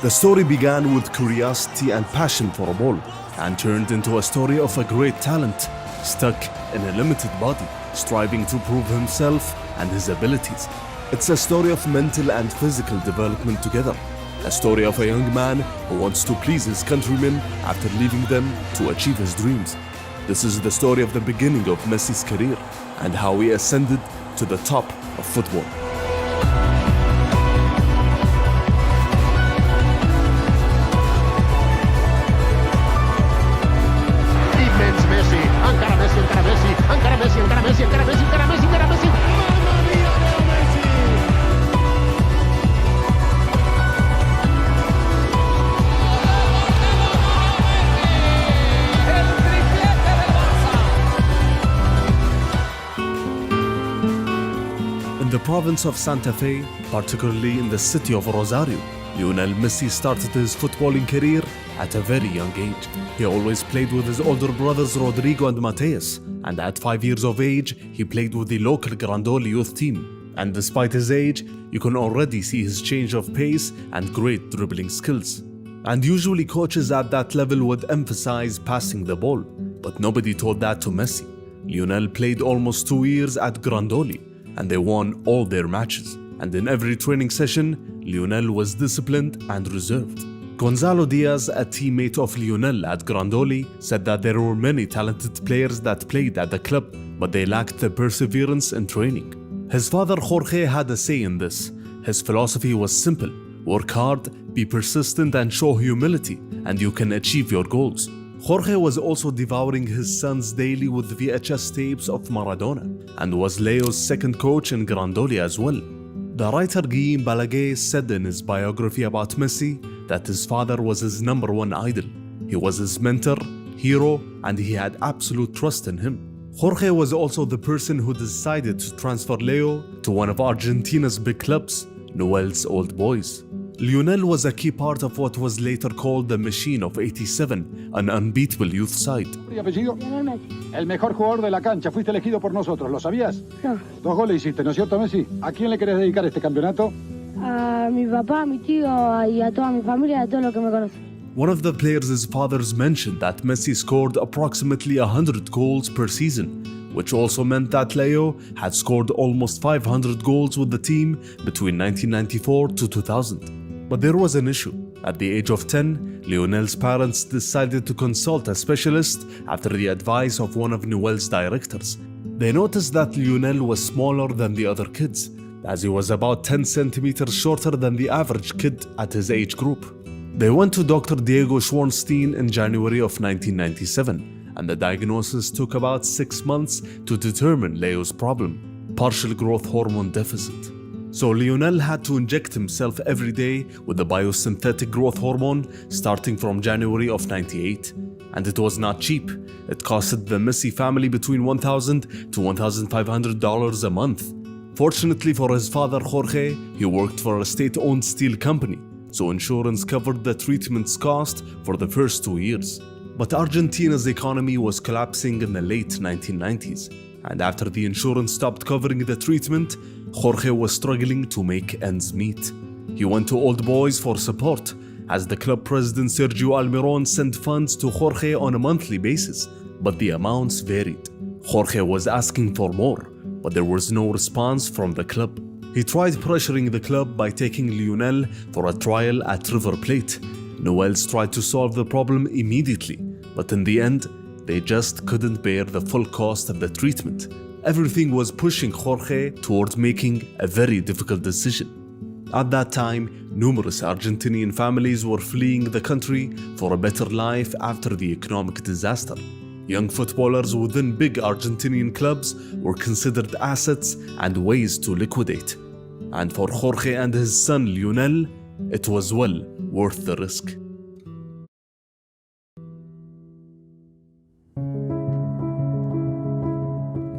The story began with curiosity and passion for a ball, and turned into a story of a great talent, stuck in a limited body, striving to prove himself and his abilities. It's a story of mental and physical development together. A story of a young man who wants to please his countrymen after leaving them to achieve his dreams. This is the story of the beginning of Messi's career and how he ascended to the top of football. Immens Messi, encara Messi, encara Messi, encara Messi, encara Messi, encara Messi, encara Messi, encara Messi. Mamma mia, Leo Messi! El triplete del Barça. In the province of Santa Fe, particularly in the city of Rosario, Lionel Messi started his footballing career at a very young age. He always played with his older brothers Rodrigo and Mateus, and at 5 years of age, he played with the local Grandoli youth team. And despite his age, you can already see his change of pace and great dribbling skills. And usually coaches at that level would emphasize passing the ball, but nobody told that to Messi. Lionel played almost 2 years at Grandoli, and they won all their matches. And in every training session, Lionel was disciplined and reserved. Gonzalo Diaz, a teammate of Lionel at Grandoli, said that there were many talented players that played at the club, but they lacked the perseverance in training. His father Jorge had a say in this. His philosophy was simple: work hard, be persistent, and show humility, and you can achieve your goals. Jorge was also devouring his sons daily with VHS tapes of Maradona, and was Leo's second coach in Grandoli as well. The writer Guillaume Balaguer said in his biography about Messi that his father was his #1 idol. He was his mentor, hero, and he had absolute trust in him. Jorge was also the person who decided to transfer Leo to one of Argentina's big clubs, Newell's Old Boys. Lionel was a key part of what was later called the Machine of '87, an unbeatable youth side. ¿Y apellido? Lionel Messi. El mejor jugador de la cancha. Fuiste elegido por nosotros, ¿lo sabías? No. 2 goles hiciste, ¿no es cierto, Messi? ¿A quién le querés dedicar este campeonato? A mi papá, a mi tío y a toda mi familia, a todos los que me conocen. One of the players' fathers mentioned that Messi scored approximately 100 goals per season, which also meant that Leo had scored almost 500 goals with the team between 1994 to 2000. But there was an issue. At the age of 10, Lionel's parents decided to consult a specialist after the advice of one of Newell's directors. They noticed that Lionel was smaller than the other kids, as he was about 10 centimeters shorter than the average kid at his age group. They went to Dr. Diego Schwarnstein in January of 1997, and the diagnosis took about 6 months to determine Leo's problem: partial growth hormone deficit. So Lionel had to inject himself every day with the biosynthetic growth hormone starting from January of '98. And it was not cheap. It costed the Messi family between $1,000 to $1,500 a month. Fortunately for his father Jorge, he worked for a state-owned steel company, so insurance covered the treatment's cost for the first 2 years. But Argentina's economy was collapsing in the late 1990s, and after the insurance stopped covering the treatment, Jorge was struggling to make ends meet. He went to Old Boys for support, as the club president Sergio Almiron sent funds to Jorge on a monthly basis, but the amounts varied. Jorge was asking for more, but there was no response from the club. He tried pressuring the club by taking Lionel for a trial at River Plate. Newell's tried to solve the problem immediately, but in the end, they just couldn't bear the full cost of the treatment. Everything was pushing Jorge toward making a very difficult decision. At that time, numerous Argentinian families were fleeing the country for a better life after the economic disaster. Young footballers within big Argentinian clubs were considered assets and ways to liquidate. And for Jorge and his son Lionel, it was well worth the risk.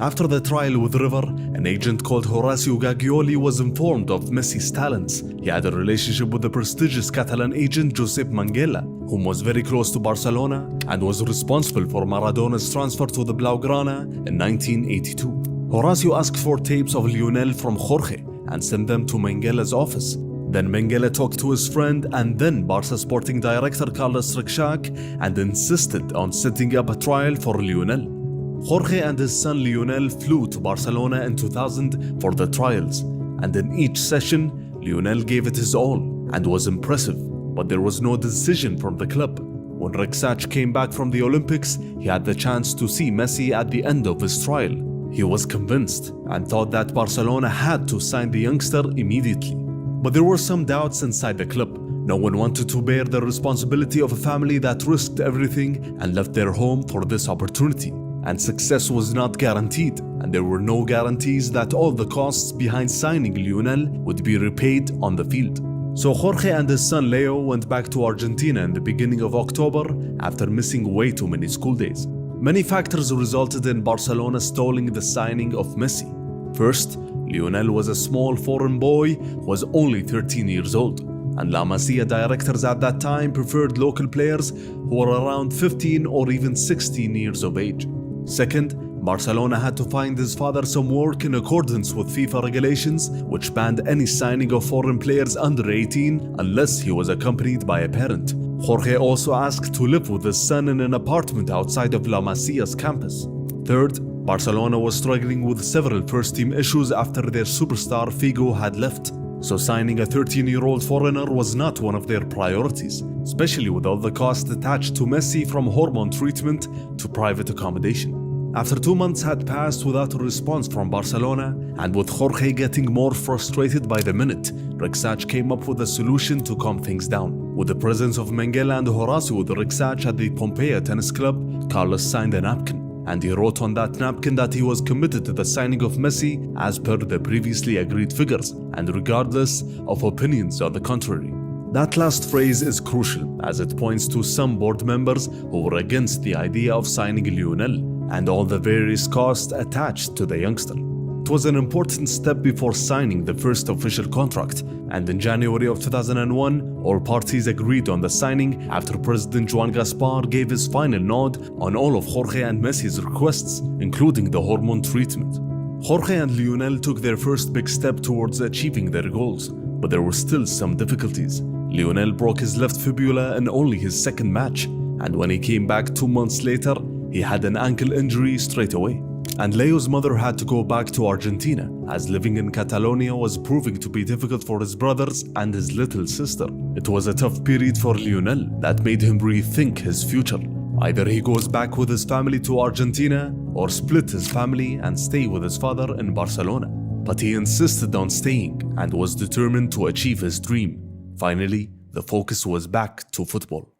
After the trial with River, an agent called Horacio Gagioli was informed of Messi's talents. He had a relationship with the prestigious Catalan agent Josep Manguela, whom was very close to Barcelona and was responsible for Maradona's transfer to the Blaugrana in 1982. Horacio asked for tapes of Lionel from Jorge and sent them to Manguela's office. Then Mengele talked to his friend and then Barca sporting director Carlos Rexach and insisted on setting up a trial for Lionel. Jorge and his son Lionel flew to Barcelona in 2000 for the trials, and in each session, Lionel gave it his all and was impressive, but there was no decision from the club. When Rexach came back from the Olympics, he had the chance to see Messi at the end of his trial. He was convinced and thought that Barcelona had to sign the youngster immediately. But there were some doubts inside the club. No one wanted to bear the responsibility of a family that risked everything and left their home for this opportunity. And success was not guaranteed, and there were no guarantees that all the costs behind signing Lionel would be repaid on the field. So Jorge and his son Leo went back to Argentina in the beginning of October after missing way too many school days. Many factors resulted in Barcelona stalling the signing of Messi. First, Lionel was a small foreign boy who was only 13 years old, and La Masia directors at that time preferred local players who were around 15 or even 16 years of age. Second, Barcelona had to find his father some work in accordance with FIFA regulations, which banned any signing of foreign players under 18 unless he was accompanied by a parent. Jorge also asked to live with his son in an apartment outside of La Masia's campus. Third, Barcelona was struggling with several first-team issues after their superstar Figo had left, so signing a 13-year-old foreigner was not one of their priorities, especially with all the costs attached to Messi from hormone treatment to private accommodation. After 2 months had passed without a response from Barcelona, and with Jorge getting more frustrated by the minute, Rexach came up with a solution to calm things down. With the presence of Mengele and Horacio with Rexach at the Pompeia tennis club, Carlos signed a napkin, and he wrote on that napkin that he was committed to the signing of Messi as per the previously agreed figures, and regardless of opinions on the contrary. That last phrase is crucial, as it points to some board members who were against the idea of signing Lionel and all the various costs attached to the youngster. It was an important step before signing the first official contract, and in January of 2001, all parties agreed on the signing after President Joan Gaspar gave his final nod on all of Jorge and Messi's requests, including the hormone treatment. Jorge and Lionel took their first big step towards achieving their goals, but there were still some difficulties. Lionel broke his left fibula in only his second match, and when he came back 2 months later, he had an ankle injury straight away. And Leo's mother had to go back to Argentina, as living in Catalonia was proving to be difficult for his brothers and his little sister. It was a tough period for Lionel that made him rethink his future. Either he goes back with his family to Argentina, or split his family and stay with his father in Barcelona. But he insisted on staying and was determined to achieve his dream. Finally, the focus was back to football.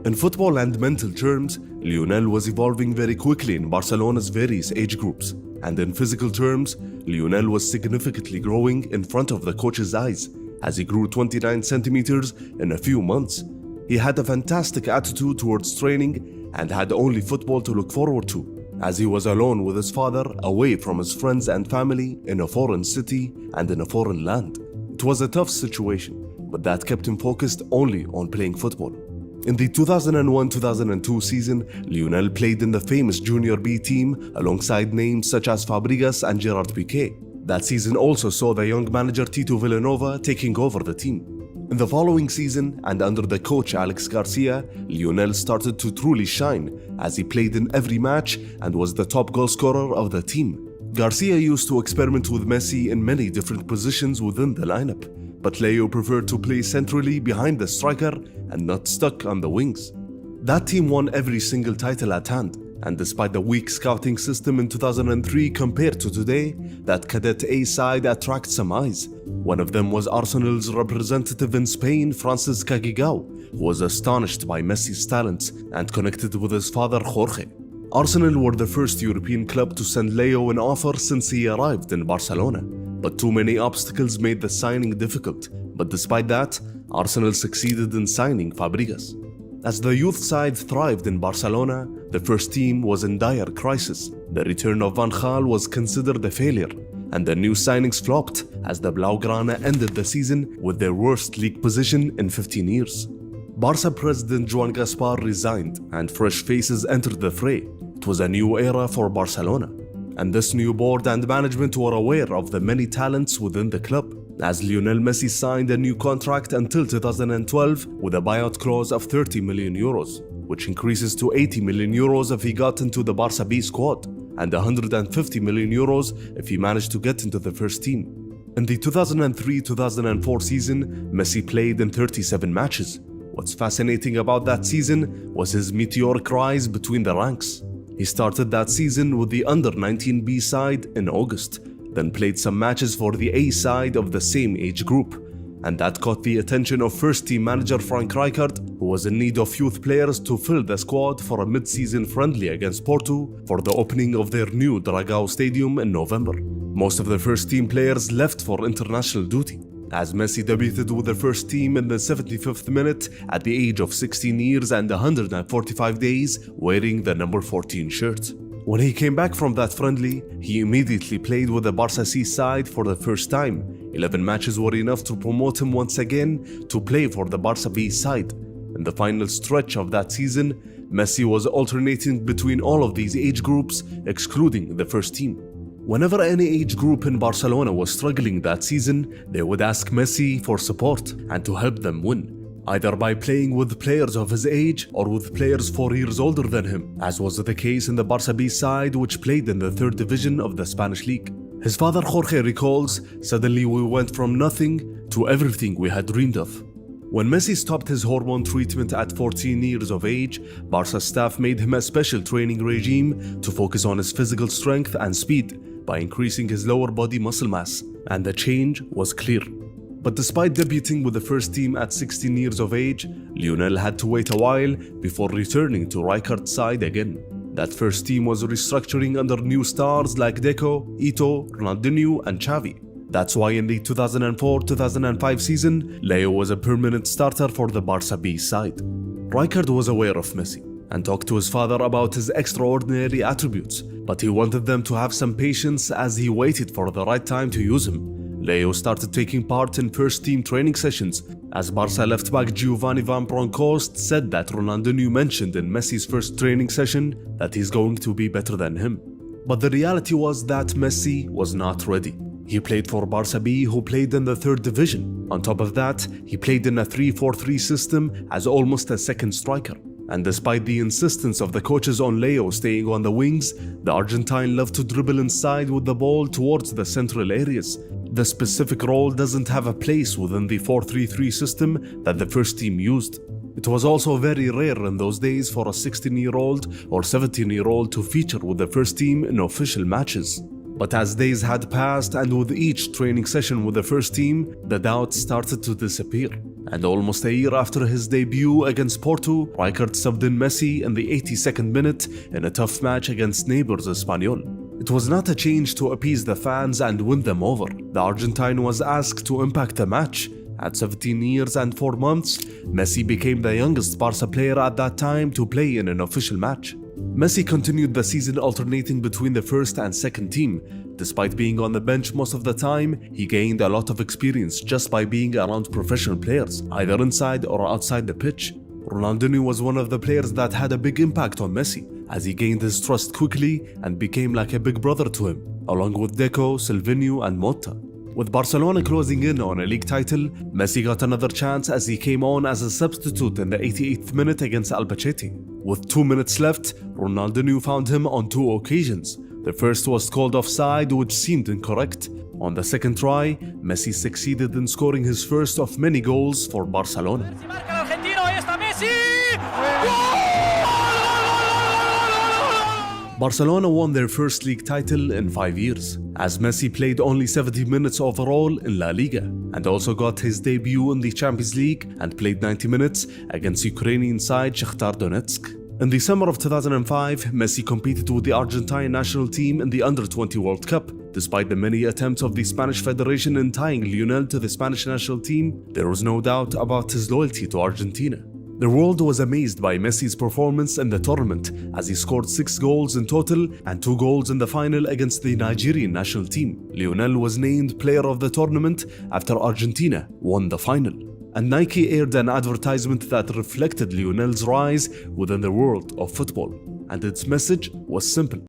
In football and mental terms, Lionel was evolving very quickly in Barcelona's various age groups. And in physical terms, Lionel was significantly growing in front of the coach's eyes, as he grew 29 centimeters in a few months. He had a fantastic attitude towards training and had only football to look forward to, as he was alone with his father, away from his friends and family, in a foreign city and in a foreign land. It was a tough situation, but that kept him focused only on playing football. In the 2001-2002 season, Lionel played in the famous Junior B team alongside names such as Fabregas and Gerard Piqué. That season also saw the young manager Tito Vilanova taking over the team. In the following season, and under the coach Alex Garcia, Lionel started to truly shine, as he played in every match and was the top goal scorer of the team. Garcia used to experiment with Messi in many different positions within the lineup, but Leo preferred to play centrally behind the striker and not stuck on the wings. That team won every single title at hand, and despite the weak scouting system in 2003 compared to today, that Cadet A side attracted some eyes. One of them was Arsenal's representative in Spain, Francis Cagigao, who was astonished by Messi's talents and connected with his father Jorge. Arsenal were the first European club to send Leo an offer since he arrived in Barcelona, but too many obstacles made the signing difficult. But despite that, Arsenal succeeded in signing Fabregas. As the youth side thrived in Barcelona, the first team was in dire crisis. The return of Van Gaal was considered a failure, and the new signings flopped as the Blaugrana ended the season with their worst league position in 15 years. Barca president Joan Gaspar resigned, and fresh faces entered the fray. It was a new era for Barcelona. And this new board and management were aware of the many talents within the club, as Lionel Messi signed a new contract until 2012 with a buyout clause of 30 million euros, which increases to 80 million euros if he got into the Barca B squad, and 150 million euros if he managed to get into the first team. In the 2003-2004 season, Messi played in 37 matches. What's fascinating about that season was his meteoric rise between the ranks. He started that season with the under-19 B side in August, then played some matches for the A side of the same age group, and that caught the attention of first-team manager Frank Rijkaard, who was in need of youth players to fill the squad for a mid-season friendly against Porto for the opening of their new Dragao Stadium in November. Most of the first-team players left for international duty, as Messi debuted with the first team in the 75th minute at the age of 16 years and 145 days, wearing the number 14 shirt. When he came back from that friendly, he immediately played with the Barca C side for the first time. 11 matches were enough to promote him once again to play for the Barca B side. In the final stretch of that season, Messi was alternating between all of these age groups, excluding the first team. Whenever any age group in Barcelona was struggling that season, they would ask Messi for support and to help them win, either by playing with players of his age or with players 4 years older than him, as was the case in the Barca B side, which played in the 3rd division of the Spanish league. His father Jorge recalls, "Suddenly we went from nothing to everything we had dreamed of." When Messi stopped his hormone treatment at 14 years of age, Barca staff made him a special training regime to focus on his physical strength and speed by increasing his lower body muscle mass, and the change was clear. But despite debuting with the first team at 16 years of age, Lionel had to wait a while before returning to Rijkaard's side again. That first team was restructuring under new stars like Deco, Ito, Ronaldinho and Xavi. That's why in the 2004-2005 season, Leo was a permanent starter for the Barca B side. Rijkaard was aware of Messi and talked to his father about his extraordinary attributes, but he wanted them to have some patience as he waited for the right time to use him. Leo started taking part in first-team training sessions, as Barca left-back Giovanni Van Bronckhorst said that Ronaldinho mentioned in Messi's first training session that he's going to be better than him. But the reality was that Messi was not ready. He played for Barca B, who played in the 3rd division. On top of that, he played in a 3-4-3 system as almost a second striker. And despite the insistence of the coaches on Leo staying on the wings, the Argentine loved to dribble inside with the ball towards the central areas. The specific role doesn't have a place within the 4-3-3 system that the first team used. It was also very rare in those days for a 16-year-old or 17-year-old to feature with the first team in official matches. But as days had passed and with each training session with the first team, the doubts started to disappear. And almost a year after his debut against Porto, Rijkaard subbed in Messi in the 82nd minute in a tough match against neighbours Espanyol. It was not a change to appease the fans and win them over. The Argentine was asked to impact the match. At 17 years and 4 months, Messi became the youngest Barca player at that time to play in an official match. Messi continued the season alternating between the first and second team. Despite being on the bench most of the time, he gained a lot of experience just by being around professional players, either inside or outside the pitch. Ronaldinho was one of the players that had a big impact on Messi, as he gained his trust quickly and became like a big brother to him, along with Deco, Silvinho and Motta. With Barcelona closing in on a league title, Messi got another chance as he came on as a substitute in the 88th minute against Albacete. With 2 minutes left, Ronaldinho found him on 2 occasions. The first was called offside, which seemed incorrect. On the second try, Messi succeeded in scoring his first of many goals for Barcelona. Barcelona won their first league title in 5 years, as Messi played only 70 minutes overall in La Liga, and also got his debut in the Champions League and played 90 minutes against Ukrainian side Shakhtar Donetsk. In the summer of 2005, Messi competed with the Argentine national team in the Under-20 World Cup. Despite the many attempts of the Spanish Federation in tying Lionel to the Spanish national team, there was no doubt about his loyalty to Argentina. The world was amazed by Messi's performance in the tournament, as he scored 6 goals in total and 2 goals in the final against the Nigerian national team. Lionel was named player of the tournament after Argentina won the final. And Nike aired an advertisement that reflected Lionel's rise within the world of football, and its message was simple: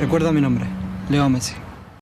Recuerda mi nombre, Leo Messi.